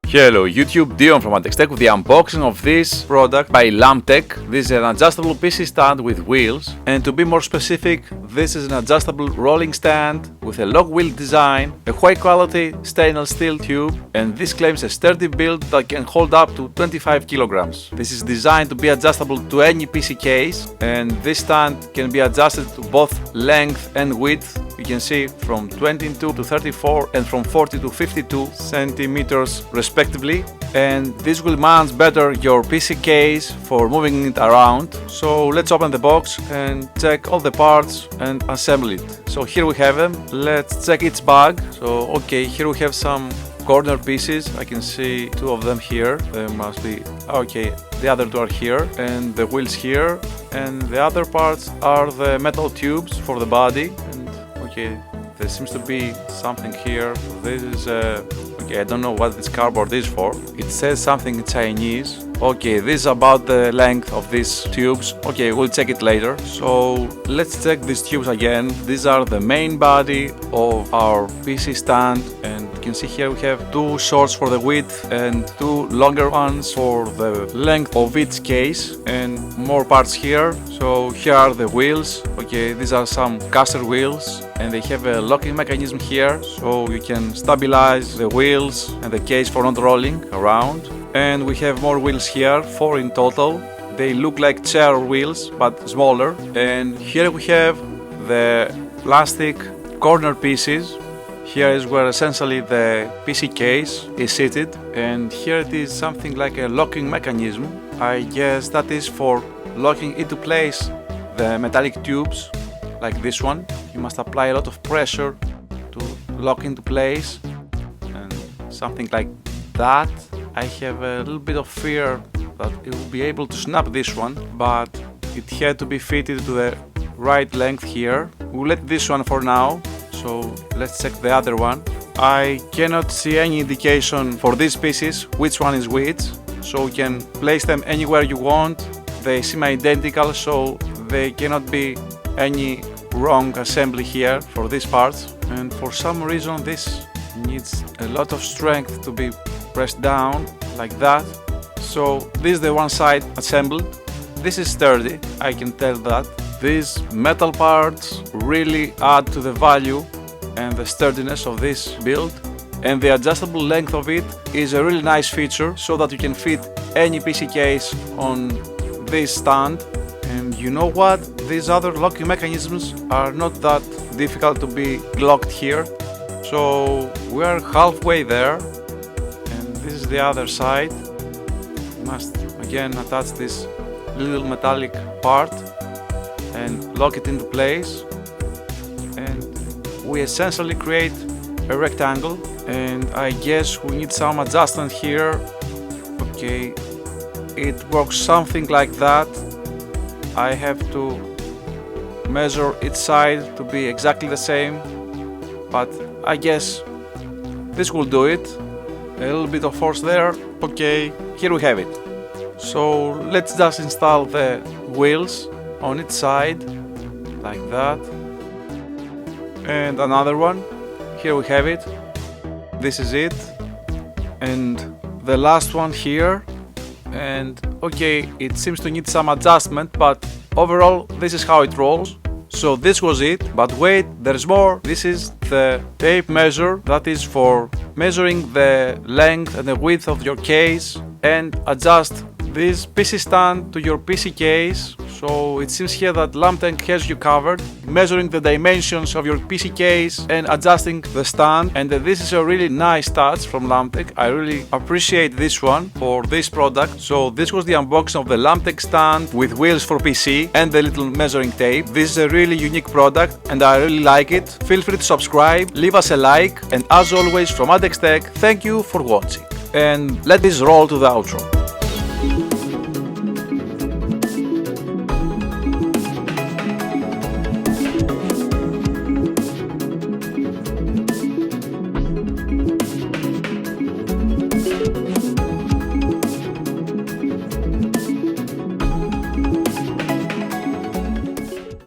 Hello YouTube, Dion from Tech with the unboxing of this product by Lamtech. This is an adjustable PC stand with wheels, and to be more specific, this is an adjustable rolling stand with a log wheel design, a high quality stainless steel tube, and this claims a sturdy build that can hold up to 25 kilograms. This is designed to be adjustable to any PC case, and this stand can be adjusted to both length and width. You can see from 22 to 34 and from 40 to 52 centimeters respectively, and this will manage better your PC case for moving it around. So let's open the box and check all the parts and assemble it. So here we have them. Let's check each bag. So okay, here we have some corner pieces. I can see two of them here. There must be, okay, the other two are here, and the wheels here, and the other parts are the metal tubes for the body. Okay, there seems to be something here. This is okay, I don't know what this cardboard is for. It says something in Chinese. Okay, this is about the length of these tubes. Okay, we'll check it later. So let's check these tubes again. These are the main body of our PC stand, and you can see here we have two shorts for the width and two longer ones for the length of each case, and more parts here. So here are the wheels. Okay, these are some caster wheels, and they have a locking mechanism here, so you can stabilize the wheels and the case for not rolling around. And we have more wheels here, 4 in total. They look like chair wheels but smaller. And here we have the plastic corner pieces. Here is where essentially the PC case is seated, and here it is something like a locking mechanism. I guess that is for locking into place the metallic tubes like this one. You must apply a lot of pressure to lock into place, and something like that. I have a little bit of fear that it will be able to snap this one, but it had to be fitted to the right length here. We'll let this one for now, so let's check the other one. I cannot see any indication for these pieces which one is which, so you can place them anywhere you want. They seem identical, so there cannot be any wrong assembly here for these parts. And for some reason this needs a lot of strength to be pressed down like that. So this is the one side assembled. This is sturdy, I can tell that. These metal parts really add to the value and the sturdiness of this build, and the adjustable length of it is a really nice feature, so that you can fit any PC case on this stand. And you know what? These other locking mechanisms are not that difficult to be locked here. So we are halfway there. This is the other side. You must again attach this little metallic part and lock it into place, and we essentially create a rectangle. And I guess we need some adjustment here. Okay, it works something like that. I have to measure each side to be exactly the same, but I guess this will do it. A little bit of force there. Okay, here we have it. So let's just install the wheels on each side like that, and another one. Here we have it. This is it, and the last one here. And okay, it seems to need some adjustment, but overall this is how it rolls. So this was it, but wait, there's more. This is the tape measure that is for measuring the length and the width of your case, and adjust this PC stand to your PC case. So it seems here that Lamtech has you covered, measuring the dimensions of your PC case and adjusting the stand. And this is a really nice touch from Lamtech. I really appreciate this one for this product. So this was the unboxing of the Lamtech stand with wheels for PC and the little measuring tape. This is a really unique product and I really like it. Feel free to subscribe, leave us a like, and as always from M.A.D, thank you for watching. And let this roll to the outro.